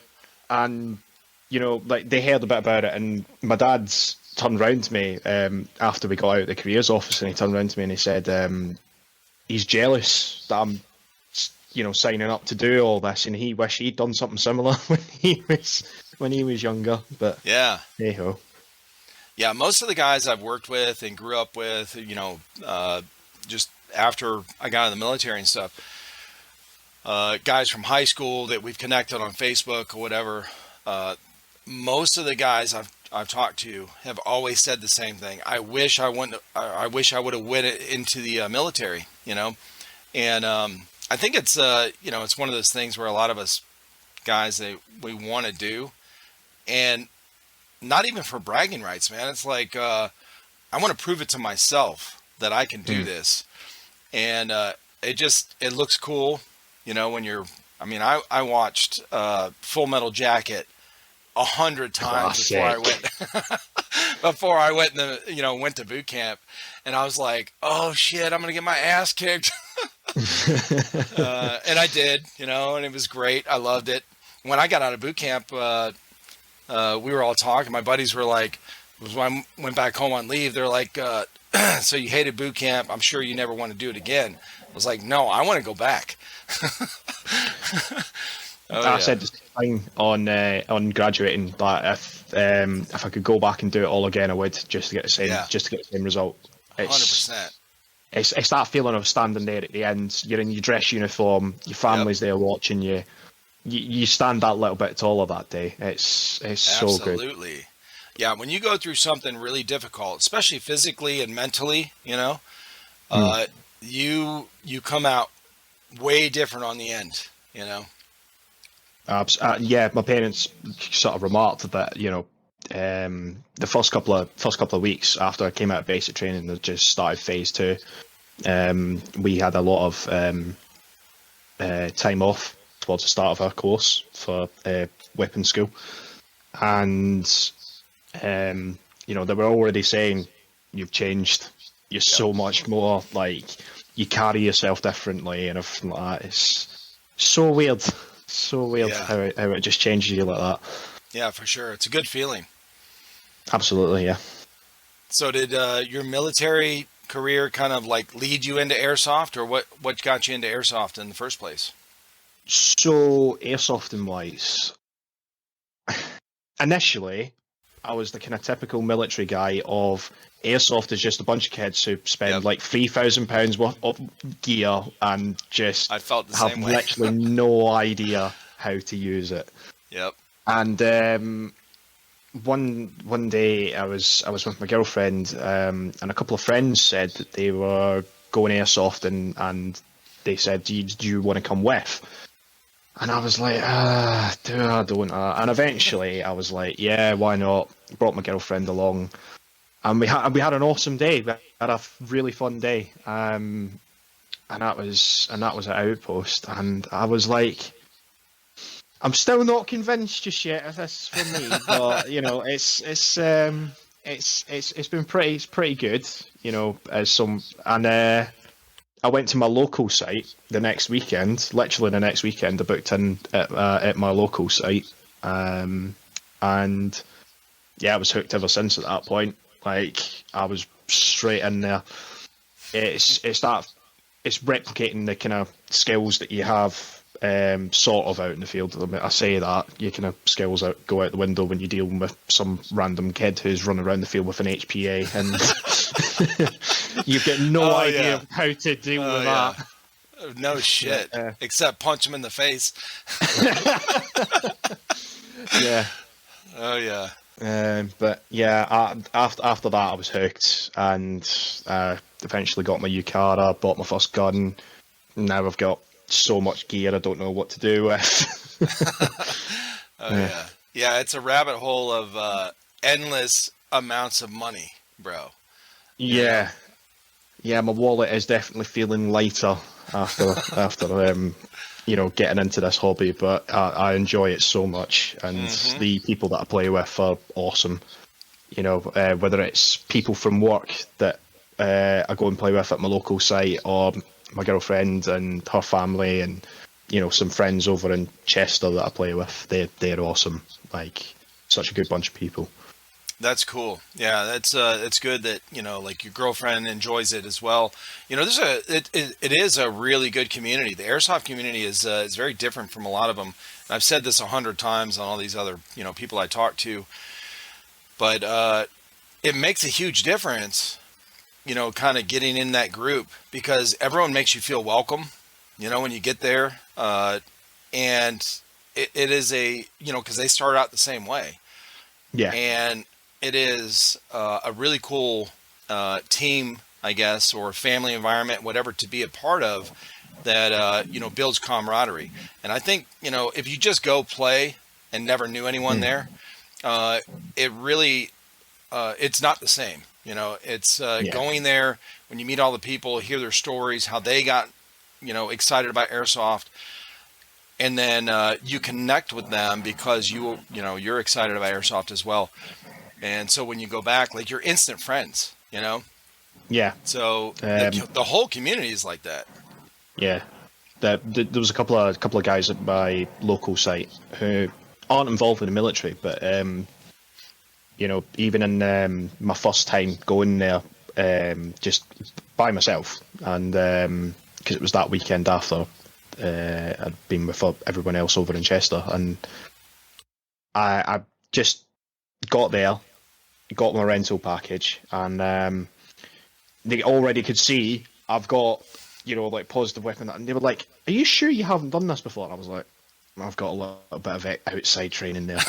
like, they heard a bit about it, and my dad's turned round to me after we got out of the careers office, and he turned round to me and he said he's jealous that I'm signing up to do all this, and he wish he'd done something similar when he was younger. But yeah, hey ho. Yeah, most of the guys I've worked with and grew up with, just after I got out of the military and stuff, guys from high school that we've connected on Facebook or whatever, most of the guys I've talked to have always said the same thing. I wish I would have went into the military, and I think it's it's one of those things where a lot of us guys we want to do, and not even for bragging rights, man. It's like I want to prove it to myself that I can do this, and it looks cool, when you're. I mean, I watched Full Metal Jacket 100 times before I went went to boot camp, and I was like, oh shit, I'm gonna get my ass kicked. And I did, and it was great. I loved it. When I got out of boot camp, we were all talking. My buddies were like, when I went back home on leave, they're like, so you hated boot camp. I'm sure you never want to do it again. I was like, no, I want to go back. I said the same thing on graduating, but if I could go back and do it all again, I would, just to get the same result. 100%. It's that feeling of standing there at the end. You're in your dress uniform, your family's there watching you. You stand that little bit taller that day. It's so good. Absolutely. Yeah, when you go through something really difficult, especially physically and mentally, you come out way different on the end, Yeah, my parents sort of remarked that the first couple of weeks after I came out of basic training, they just started phase 2. We had a lot of time off towards the start of our course for weapon school, and they were already saying, you've changed, you're so much more, like, you carry yourself differently and everything like that. It's so weird how it just changes you like that. Yeah, for sure. It's a good feeling. Absolutely, yeah. So did your military career kind of like lead you into airsoft, or what got you into airsoft in the first place? So, airsofting wise, initially, I was the kind of typical military guy of airsoft is just a bunch of kids who spend like £3,000 worth of gear and just I felt the have same way. literally no idea how to use it. Yep. And one day I was with my girlfriend, and a couple of friends said that they were going airsoft, and they said, do you want to come with? And I was like, do I, don't I? And eventually I was like, yeah, why not? Brought my girlfriend along, and we had an awesome day. We had a really fun day, and that was at Outpost, and I was like, I'm still not convinced just yet if this is for me, but you know, it's been pretty good, you know, I went to my local site the next weekend. Literally the next weekend, I booked in at my local site, and yeah, I was hooked ever since at that point. Like, I was straight in there. It's replicating the kind of skills that you have sort of out in the field. I mean, I say that your kind of skills go out the window when you're dealing with some random kid who's running around the field with an HPA, and you've got no idea how to deal with that. No shit, except punch him in the face. Yeah. Oh yeah. But yeah, after that I was hooked, and eventually got my Yukara, bought my first gun. Now I've got so much gear I don't know what to do with. Yeah, it's a rabbit hole of endless amounts of money, bro. Yeah, my wallet is definitely feeling lighter after you know, getting into this hobby, but I enjoy it so much, and the people that I play with are awesome. You know, whether it's people from work that I go and play with at my local site, or my girlfriend and her family, and you know, some friends over in Chester that I play with. They're awesome. Like, such a good bunch of people. That's cool. Yeah, it's good that, you know, like, your girlfriend enjoys it as well. You know, it is a really good community. The airsoft community is very different from a lot of them. And I've said this 100 times on all these other, you know, people I talk to, but it makes a huge difference, you know, kind of getting in that group, because everyone makes you feel welcome, you know, when you get there, and it is a, you know, because they start out the same way. Yeah. And it is a really cool team, I guess, or family environment, whatever, to be a part of, that, you know, builds camaraderie. And I think, you know, if you just go play and never knew anyone there, it really, it's not the same. You know, it's going there, when you meet all the people, hear their stories, how they got, you know, excited about airsoft. And then you connect with them because you know, you're excited about airsoft as well. And so when you go back, like, you're instant friends, you know? Yeah. So the whole community is like that. Yeah. There was a couple of guys at my local site who aren't involved in the military, but you know, even in my first time going there, just by myself, and because it was that weekend after I'd been with everyone else over in Chester, and I just got there, got my rental package, and they already could see I've got, you know, like, positive weapon, and they were like, "Are you sure you haven't done this before?" And I was like, "I've got a little bit of outside training there."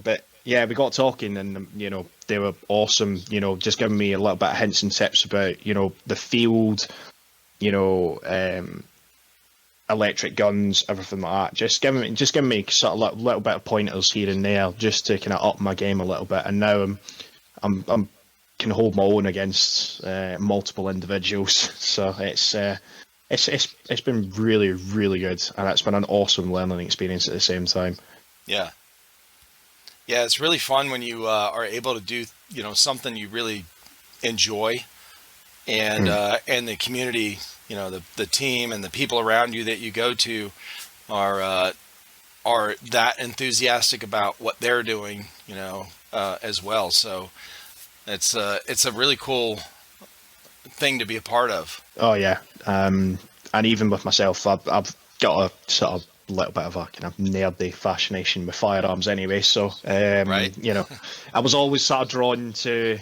But yeah, we got talking, and you know, they were awesome. You know, just giving me a little bit of hints and tips about, you know, the field, you know, electric guns, everything like that. Just giving me sort of little bit of pointers here and there, just to kind of up my game a little bit. And now I'm can hold my own against multiple individuals. So it's been really, really good, and it's been an awesome learning experience at the same time. Yeah. Yeah, it's really fun when you are able to do, you know, something you really enjoy, and the community, you know, the team and the people around you that you go to are that enthusiastic about what they're doing, you know, as well. So it's a really cool thing to be a part of. Oh yeah, and even with myself, I've got a sort of little bit of a kind of nerdy fascination with firearms anyway. So, Right. you know, I was always sort of drawn to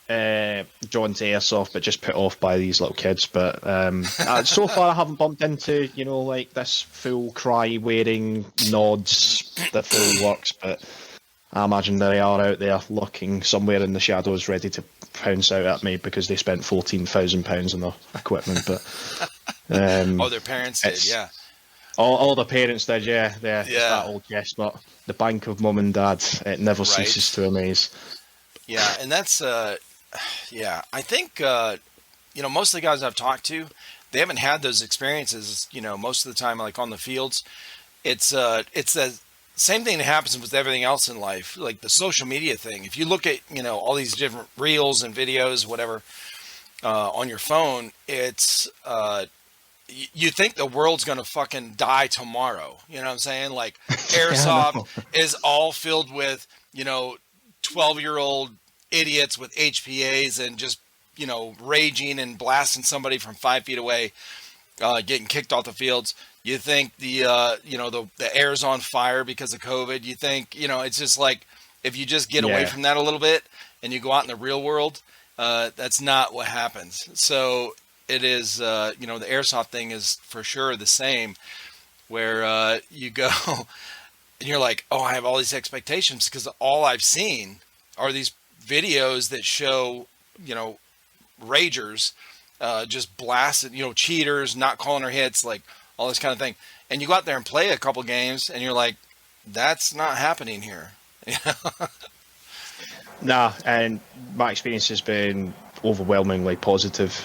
airsoft, but just put off by these little kids. But so far, I haven't bumped into, you know, like this full cry wearing nods that full works. But I imagine they are out there looking somewhere in the shadows, ready to pounce out at me because they spent £14,000 on their equipment. But Oh, their parents did, yeah. All the parents did, yeah. It's Yeah. that old chestnut. The bank of mum and dad. It never ceases to amaze. Yeah, and that's yeah. I think you know, most of the guys I've talked to, they haven't had those experiences. You know, most of the time, like on the fields, it's the same thing that happens with everything else in life, like the social media thing. If you look at, you know, all these different reels and videos, whatever, on your phone, it's you think the world's gonna fucking die tomorrow. You know what I'm saying? Like airsoft is all filled with, you know, 12-year-old idiots with HPAs and just, you know, raging and blasting somebody from 5 feet away, getting kicked off the fields. You think the you know, the air's on fire because of COVID. You think, you know, it's just like, if you just get away from that a little bit and you go out in the real world, that's not what happens. So it is, you know, the airsoft thing is for sure the same, where you go and you're like, oh, I have all these expectations because all I've seen are these videos that show, you know, ragers just blasted, you know, cheaters, not calling their hits, like all this kind of thing. And you go out there and play a couple games and you're like, that's not happening here. Nah, and my experience has been overwhelmingly positive.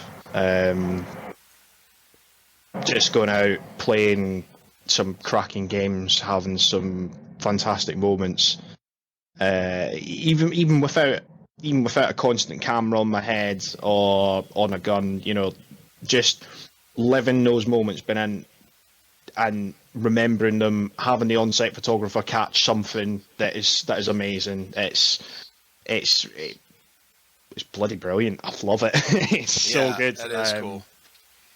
Just going out, playing some cracking games, having some fantastic moments. Even without a constant camera on my head or on a gun, you know, just living those moments, being in and remembering them, having the on-site photographer catch something that is amazing. It's bloody brilliant. I love it. It's so good. That is cool.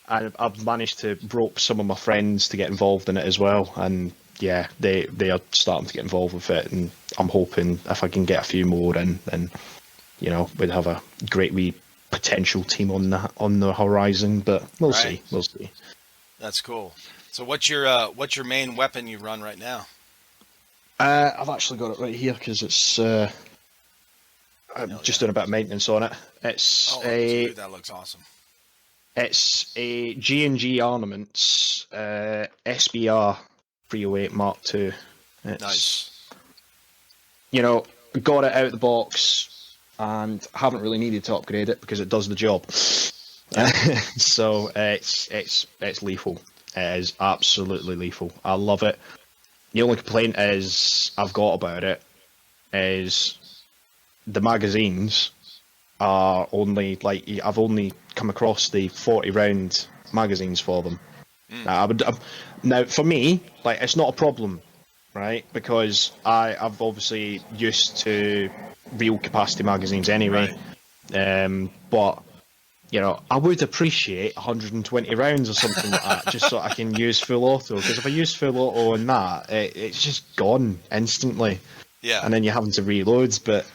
I've managed to rope some of my friends to get involved in it as well, and yeah, they are starting to get involved with it, and I'm hoping if I can get a few more in, then, you know, we'd have a great wee potential team on the horizon. But we'll see. That's cool. So what's your main weapon you run right now? I've actually got it right here because it's I'm just doing a bit of maintenance on it. It's dude, that looks awesome. It's a G&G Armaments SBR 308 Mark II. It's, nice. You know, got it out of the box and haven't really needed to upgrade it because it does the job. So it's lethal. It is absolutely lethal. I love it. The only complaint I've got about it is the magazines are only, like, I've only come across the 40 round magazines for them. Now for me, like, it's not a problem, right? Because I've obviously used to real capacity magazines anyway. Right. But, you know, I would appreciate 120 rounds or something like that, just so I can use full auto. Because if I use full auto on that, it's just gone instantly. Yeah. And then you're having to reload. But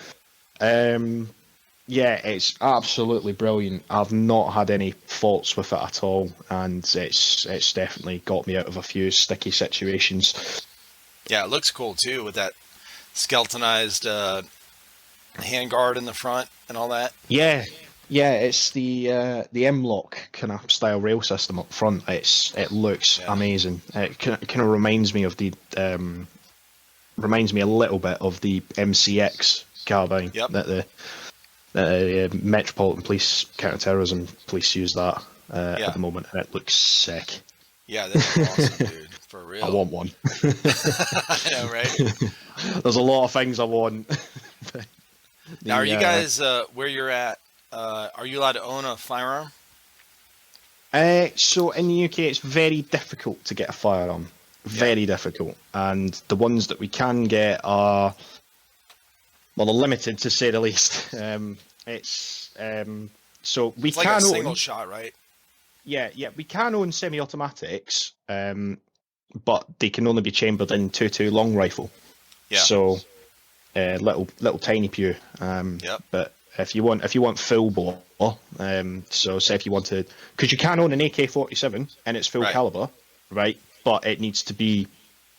yeah, it's absolutely brilliant. I've not had any faults with it at all, and it's definitely got me out of a few sticky situations. Yeah, it looks cool too with that skeletonized handguard in the front and all that. Yeah, it's the M-Lock kind of style rail system up front. It looks amazing. It kind of reminds me of reminds me a little bit of the MCX carbine. Yep. That the Metropolitan Police Counter-Terrorism Police use that at the moment, and it looks sick. Yeah, that's awesome, dude. For real. I want one. I know, right? There's a lot of things I want. Now, are you guys where you're at? Are you allowed to own a firearm? So in the UK, it's very difficult to get a firearm. Very difficult, and the ones that we can get are, well, they're limited to say the least. So we it's like can a own single shot, right? Yeah, we can own semi-automatics. but they can only be chambered in 2.2 long rifle. Yeah. So little tiny pew. Yep. But if you want full bore, so say if you wanted, because you can own an AK-47 and it's full Right. caliber, right? But it needs to be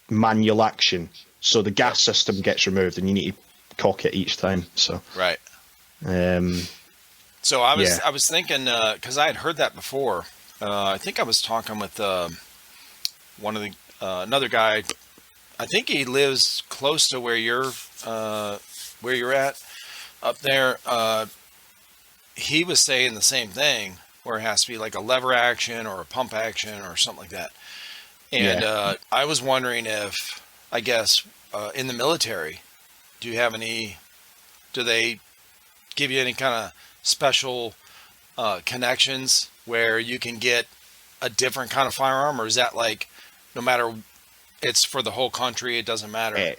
manual action, so the gas system gets removed and you need to cock it each time. So Right. um, So I was Yeah. I was thinking, because I had heard that before. I think I was talking with one of the another guy. I think he lives close to where you're at up there. He was saying the same thing, where it has to be like a lever action or a pump action or something like that. And I was wondering if, I guess, in the military, do they give you any kind of special connections where you can get a different kind of firearm, or is that like no matter, it's for the whole country, it doesn't matter?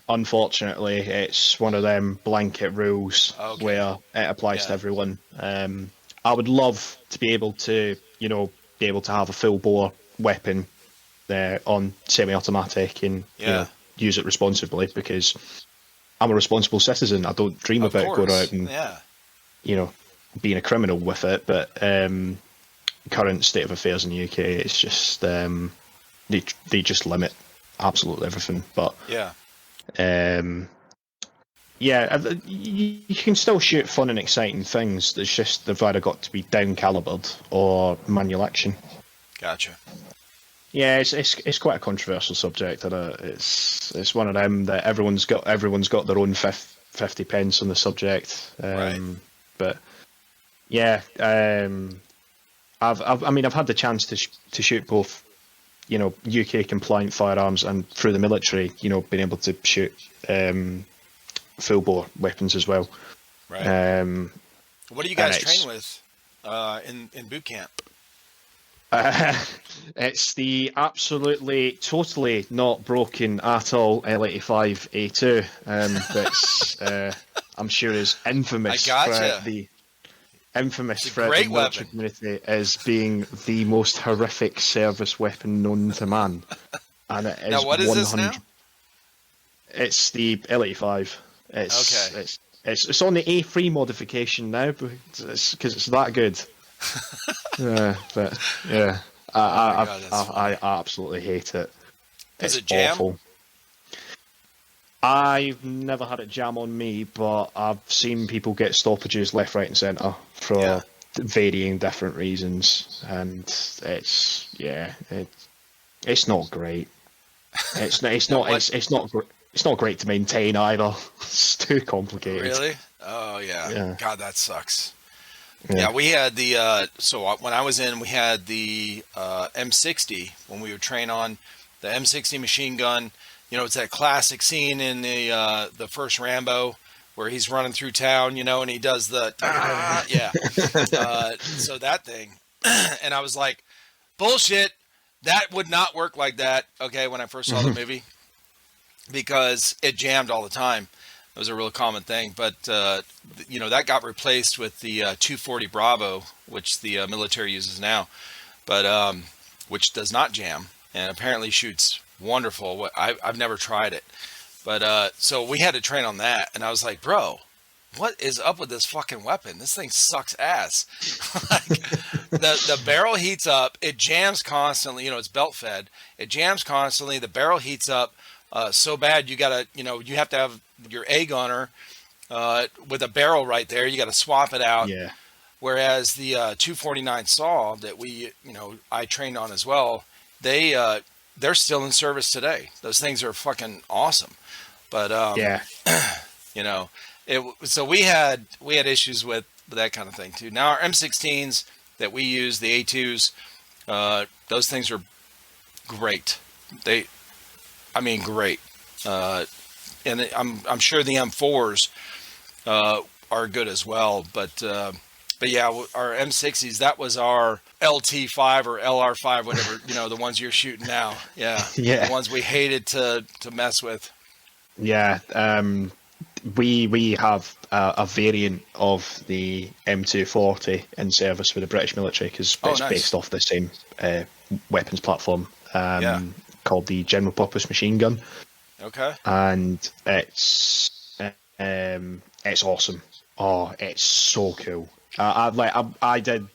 Unfortunately, it's one of them blanket rules where it applies to everyone. I would love to be able to, have a full bore weapon there on semi-automatic and use it responsibly, because I'm a responsible citizen. I don't dream about going out and being a criminal with it. But current state of affairs in the UK, it's just they just limit absolutely everything. But you can still shoot fun and exciting things. It's just they've either got to be down calibered or manual action. Gotcha. Yeah, it's quite a controversial subject, and it's one of them that everyone's got their own 50 pence on the subject. But yeah, I've had the chance to shoot both, UK compliant firearms and through the military, being able to shoot full bore weapons as well. Right. What do you guys train with in boot camp? It's the absolutely, totally not broken at all L85A2. That's I'm sure is infamous for the military community as being the most horrific service weapon known to man. And it is now, what is this now? It's the L85. It's on the A3 modification now because it's that good. But yeah, I absolutely hate it. Does it jam? Awful. I've never had it jam on me, but I've seen people get stoppages left, right, and centre for varying different reasons, and it's not great. It's not great to maintain either. It's too complicated. Really? Oh yeah. God, that sucks. Yeah, we had the so when I was in, we had the M60 when we would train on the M60 Machine Gun. It's that classic scene in the first Rambo where he's running through town, and he does the so that thing, and I was like, bullshit, that would not work like that. Okay, when I first saw the movie, because it jammed all the time. It was a real common thing, but that got replaced with the 240 Bravo, which the military uses now, but which does not jam and apparently shoots wonderful. I've never tried it, but so we had to train on that, and I was like, bro, what is up with this fucking weapon? This thing sucks ass. Like, the barrel heats up, it jams constantly. It's belt fed. It jams constantly. The barrel heats up so bad you gotta, you have to have your A gunner with a barrel right there. You got to swap it out. Yeah. Whereas the 249 saw that I trained on as well, they're still in service today. Those things are fucking awesome. But so we had issues with that kind of thing too. Now our M16s that we use, the A2s, those things are great. Great. And I'm sure the M4s are good as well. But yeah, our M60s, that was our LT5 or LR5, whatever, the ones you're shooting now. Yeah. The ones we hated to mess with. Yeah. We have a variant of the M240 in service with the British military because it's based off the same weapons platform. called the General Purpose Machine Gun, Okay. and it's awesome. Oh, it's so cool. I did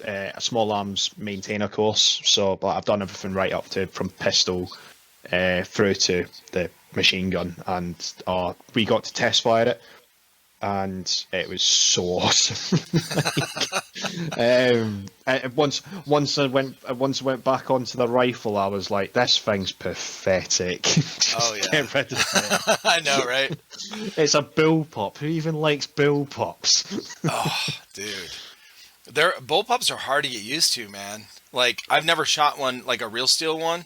a small arms maintainer course, so but I've done everything right up to from pistol through to the machine gun, and we got to test fire it, and it was so awesome. Once I went back onto the rifle, I was like, this thing's pathetic. Oh yeah. Get rid of it. I know, right? It's a bullpup. Who even likes bullpups? Oh, dude. Bullpups are hard to get used to, man. Like, I've never shot one, like a real steel one.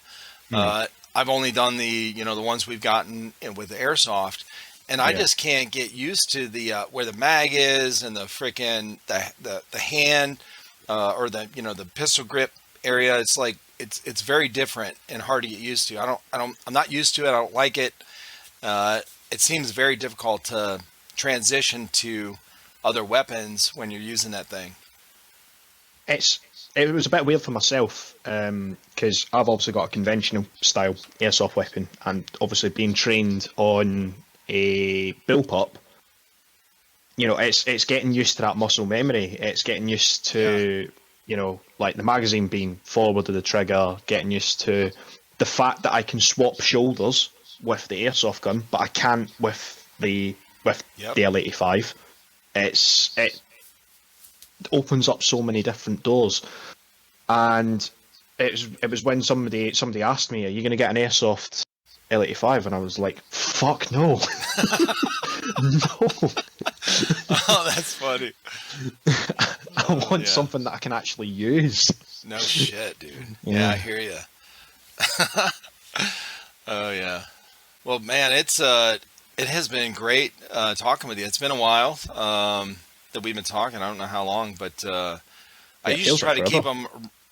I've only done the ones we've gotten with the airsoft, and I just can't get used to the where the mag is and the freaking the hand or the pistol grip area. It's like it's very different and hard to get used to. I'm not used to it. I don't like it. It seems very difficult to transition to other weapons when you're using that thing. It was a bit weird for myself because I've obviously got a conventional style airsoft weapon, and obviously being trained on a bullpup, it's getting used to that muscle memory. It's getting used to like the magazine being forward of the trigger, getting used to the fact that I can swap shoulders with the airsoft gun, but I can't with the L85. It opens up so many different doors, and it was when somebody asked me, "Are you going to get an airsoft L85?" and I was like, "Fuck no, no." Oh, that's funny. I want something that I can actually use. No shit, dude. Yeah, I hear you. Oh yeah. Well, man, it has been great talking with you. It's been a while that we've been talking. I don't know how long, but I usually try to keep them.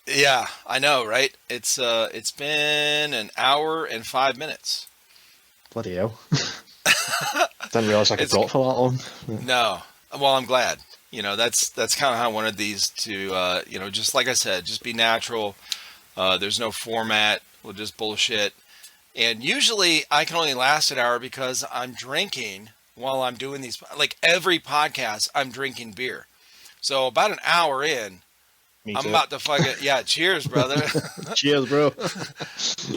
Yeah, I know, right? It's been an hour and 5 minutes. Bloody hell! Didn't realize I could talk for that long. No, well, I'm glad. That's kind of how I wanted these to, just like I said, just be natural. There's no format. We'll just bullshit. And usually I can only last an hour because I'm drinking while I'm doing these. Like every podcast, I'm drinking beer. So about an hour in, I'm about to fucking, cheers, brother. Cheers, bro.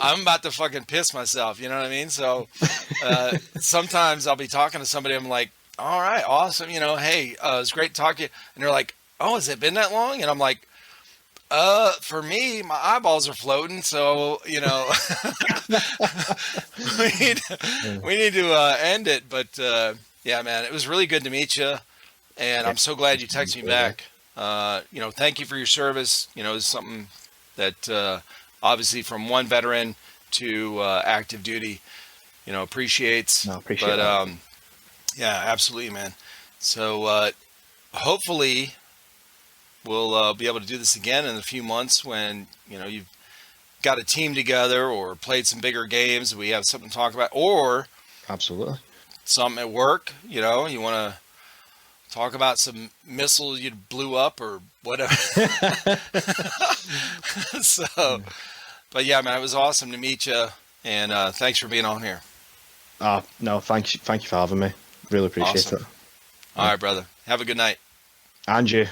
I'm about to fucking piss myself. You know what I mean? So sometimes I'll be talking to somebody. I'm like, all right, awesome. Hey, it's great to talk to you. And they're like, oh, has it been that long? And I'm like, for me, my eyeballs are floating. So, we need to end it. But yeah, man, it was really good to meet you. And I'm so glad you texted me back. Thank you for your service. It's something that obviously from one veteran to active duty, appreciates. No, appreciate that. But yeah, absolutely, man. So hopefully we'll be able to do this again in a few months when, you've got a team together or played some bigger games. We have something to talk about, or absolutely something at work, you want to talk about some missile you blew up or whatever. So, but yeah, man, it was awesome to meet you, and thanks for being on here. No, thank you for having me. Really appreciate it. All right, brother. Have a good night. And you.